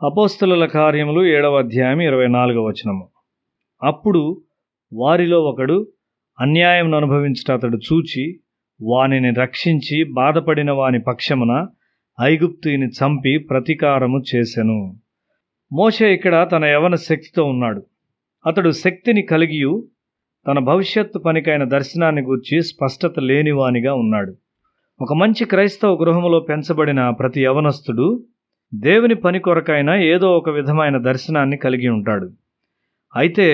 అపోస్తలుల కార్యములు 7వ అధ్యాయం 24వ వచనము. అప్పుడు వారిలో ఒకడు అన్యాయం అనుభవించుట అతడు చూచి వానిని రక్షించి బాధపడిన వాని పక్షమున ఐగుప్తుని చంపి ప్రతీకారము చేసెను. మోషే ఇక్కడ తన యవన శక్తితో ఉన్నాడు. అతడు శక్తిని కలిగియు తన భవిష్యత్తు పనికైన దర్శనాన్ని గూర్చి స్పష్టత లేనివానిగా ఉన్నాడు. ఒక మంచి క్రైస్తవ గృహములో పెంచబడిన ప్రతి యవనస్తుడు దేవుని పని కొరకైనా ఏదో ఒక విధమైన దర్శనాన్ని కలిగి ఉంటాడు. అయితే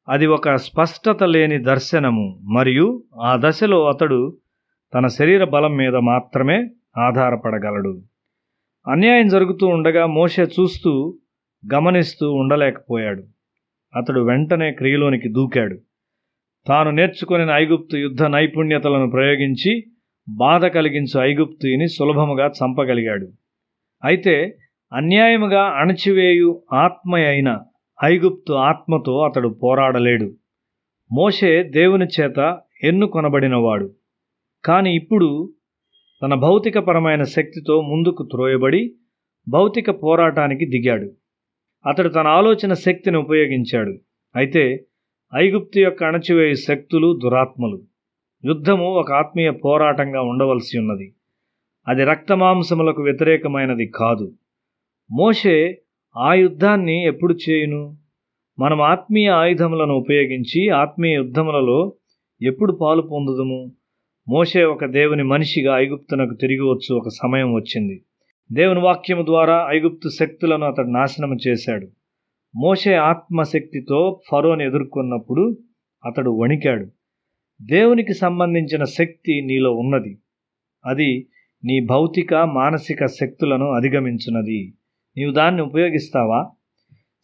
అది ఒక స్పష్టత లేని దర్శనము మరియు ఆ దశలో అతడు తన శరీర బలం మీద మాత్రమే ఆధారపడగలడు. అన్యాయం జరుగుతూ ఉండగా మోషే చూస్తూ గమనిస్తూ ఉండలేకపోయాడు. అతడు వెంటనే క్రియలోనికి దూకాడు. తాను నేర్చుకుని ఐగుప్తు యుద్ధ నైపుణ్యతలను ప్రయోగించి బాధ కలిగించు ఐగుప్తుని సులభముగా చంపగలిగాడు. అయితే అన్యాయముగా అణచివేయు ఆత్మ అయిన ఐగుప్తు ఆత్మతో అతడు పోరాడలేడు. మోషే దేవుని చేత ఎన్నుకొనబడినవాడు. కానీ ఇప్పుడు తన భౌతికపరమైన శక్తితో ముందుకు త్రోయబడి భౌతిక పోరాటానికి దిగాడు. అతడు తన ఆలోచన శక్తిని ఉపయోగించాడు. అయితే ఐగుప్తు యొక్క అణచివేయు శక్తులు దురాత్మలు. యుద్ధము ఒక ఆత్మీయ పోరాటంగా ఉండవలసి ఉన్నది. అది రక్తమాంసములకు వ్యతిరేకమైనది కాదు. మోషే ఆ యుద్ధాన్ని ఎప్పుడు చేయును? మనం ఆత్మీయ ఆయుధములను ఉపయోగించి ఆత్మీయ యుద్ధములలో ఎప్పుడు పాలు పొందుదుము? మోషే ఒక దేవుని మనిషిగా ఐగుప్తునకు తిరిగి వచ్చు ఒక సమయం వచ్చింది. దేవుని వాక్యము ద్వారా ఐగుప్తు శక్తులను అతడు నాశనము చేశాడు. మోషే ఆత్మశక్తితో ఫరోని ఎదుర్కొన్నప్పుడు అతడు వణికాడు. దేవునికి సంబంధించిన శక్తి నీలో ఉన్నది. అది నీ భౌతిక మానసిక శక్తులను అధిగమించున్నది. నీవు దాన్ని ఉపయోగిస్తావా?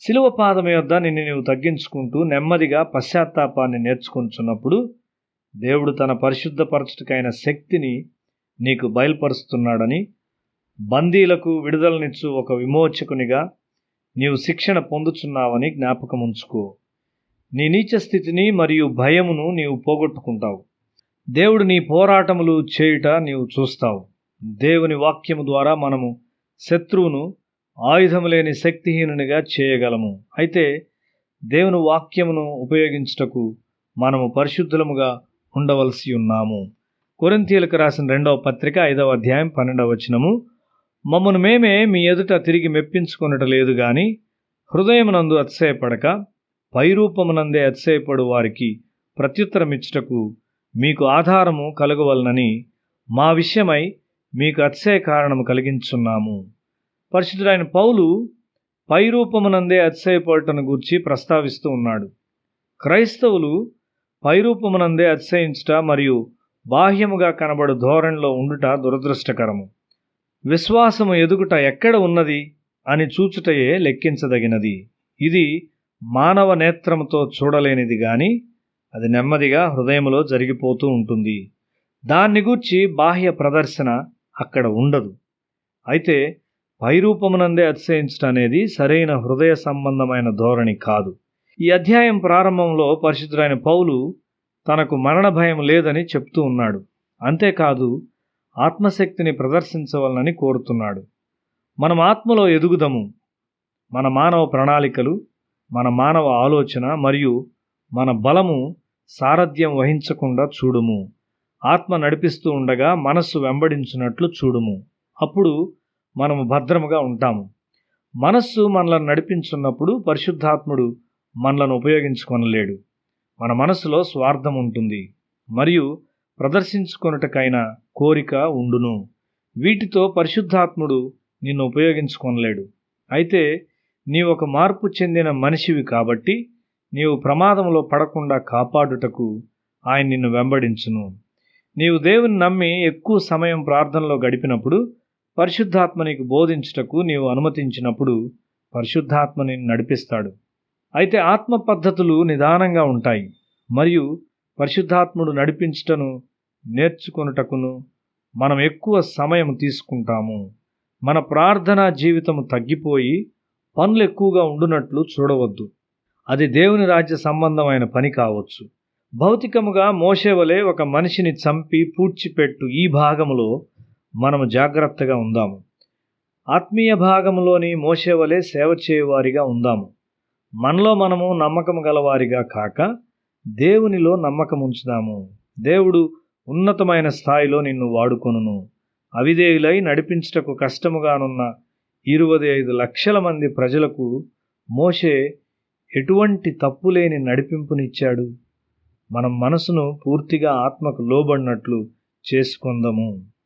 శిలువ పాదం యొద్ద నిన్ను నీవు తగ్గించుకుంటూ నెమ్మదిగా పశ్చాత్తాపాన్ని నేర్చుకుంటున్నప్పుడు దేవుడు తన పరిశుద్ధపరచుటకైన శక్తిని నీకు బయలుపరుస్తున్నాడని, బందీలకు విడుదలనిచ్చు ఒక విమోచకునిగా నీవు శిక్షణ పొందుచున్నావని జ్ఞాపకం ఉంచుకో. నీ నీచ స్థితిని మరియు భయమును నీవు పోగొట్టుకుంటావు. దేవుడు నీ పోరాటములు చేయుట నీవు చూస్తావు. దేవుని వాక్యము ద్వారా మనము శత్రువును ఆయుధము లేని శక్తిహీనునిగా చేయగలము. అయితే దేవుని వాక్యమును ఉపయోగించుటకు మనము పరిశుద్ధులముగా ఉండవలసి ఉన్నాము. కొరింథీయులకు రాసిన 2వ పత్రిక 5వ అధ్యాయం 12వ వచనము. మమ్మను మేమే మీ ఎదుట తిరిగి మెప్పించుకొనుట లేదు గాని హృదయమునందు అతిశయపడక పైరూపమునందే అతిశయపడు వారికి ప్రత్యుత్తరమిచ్చుటకు మీకు ఆధారము కలుగవలనని మా విషయమై మీకు అతిశయ కారణము కలిగించున్నాము. పరిశుద్ధుడైన పౌలు పైరూపమునందే అతిశయపడటను గూర్చి ప్రస్తావిస్తూ ఉన్నాడు. క్రైస్తవులు పైరూపమునందే అతిశయించుట మరియు బాహ్యముగా కనబడు ధోరణిలో ఉండుట దురదృష్టకరము. విశ్వాసము ఎదుగుట ఎక్కడ ఉన్నది అని చూచుటయే లెక్కించదగినది. ఇది మానవ నేత్రముతో చూడలేనిది గాని అది నెమ్మదిగా హృదయములో జరిగిపోతూ ఉంటుంది. దాన్ని గూర్చి బాహ్య ప్రదర్శన అక్కడ ఉండదు. అయితే పైరూపమునందే అతిశయించడం అనేది సరైన హృదయ సంబంధమైన ధోరణి కాదు. ఈ అధ్యాయం ప్రారంభంలో పరిశుద్ధుడైన పౌలు తనకు మరణ భయం లేదని చెప్తూ ఉన్నాడు. అంతేకాదు ఆత్మశక్తిని ప్రదర్శించవలనని కోరుతున్నాడు. మనం ఆత్మలో ఎదుగుదము. మన మానవ ప్రణాళికలు, మన మానవ ఆలోచన మరియు మన బలము సారథ్యం వహించకుండా చూడుము. ఆత్మ నడిపిస్తూ ఉండగా మనస్సు వెంబడించినట్లు చూడుము. అప్పుడు మనము భద్రముగా ఉంటాము. మనస్సు మనలను నడిపించున్నప్పుడు పరిశుద్ధాత్ముడు మనలను ఉపయోగించుకొనలేడు. మన మనస్సులో స్వార్థం ఉంటుంది మరియు ప్రదర్శించుకొనుటకైన కోరిక ఉండును. వీటితో పరిశుద్ధాత్ముడు నిన్ను ఉపయోగించుకొనలేడు. అయితే నీవు ఒక మార్పు చెందిన మనిషివి కాబట్టి నీవు ప్రమాదంలో పడకుండా కాపాడుటకు ఆయన నిన్ను వెంబడించును. నీవు దేవుని నమ్మి ఎక్కువ సమయం ప్రార్థనలో గడిపినప్పుడు పరిశుద్ధాత్మ నీకు బోధించుటకు నీవు అనుమతించినప్పుడు పరిశుద్ధాత్మ నిన్ను నడిపిస్తాడు. అయితే ఆత్మ పద్ధతులు నిదానంగా ఉంటాయి మరియు పరిశుద్ధాత్ముడు నడిపించుటను నేర్చుకొనుటకును మనం ఎక్కువ సమయం తీసుకుంటాము. మన ప్రార్థనా జీవితము తగ్గిపోయి పనులు ఎక్కువగా ఉండునట్లు చూడవద్దు. అది దేవుని రాజ్య సంబంధమైన పని కావచ్చు. భౌతికముగా మోషే వలె ఒక మనిషిని చంపి పూడ్చిపెట్టు ఈ భాగములో మనము జాగ్రత్తగా ఉందాము. ఆత్మీయ భాగంలోని మోషే వలె సేవ చేయువారిగా ఉందాము. మనలో మనము నమ్మకం గలవారిగా కాక దేవునిలో నమ్మకం ఉంచుదాము. దేవుడు ఉన్నతమైన స్థాయిలో నిన్ను వాడుకొనును. అవిధేయులై నడిపించుటకు కష్టముగానున్న 25 లక్షల మంది ప్రజలకు మోషే ఎటువంటి తప్పులేని నడిపింపునిచ్చాడు. మనం మనసును పూర్తిగా ఆత్మకు లోబడినట్లు చేసుకుందాము.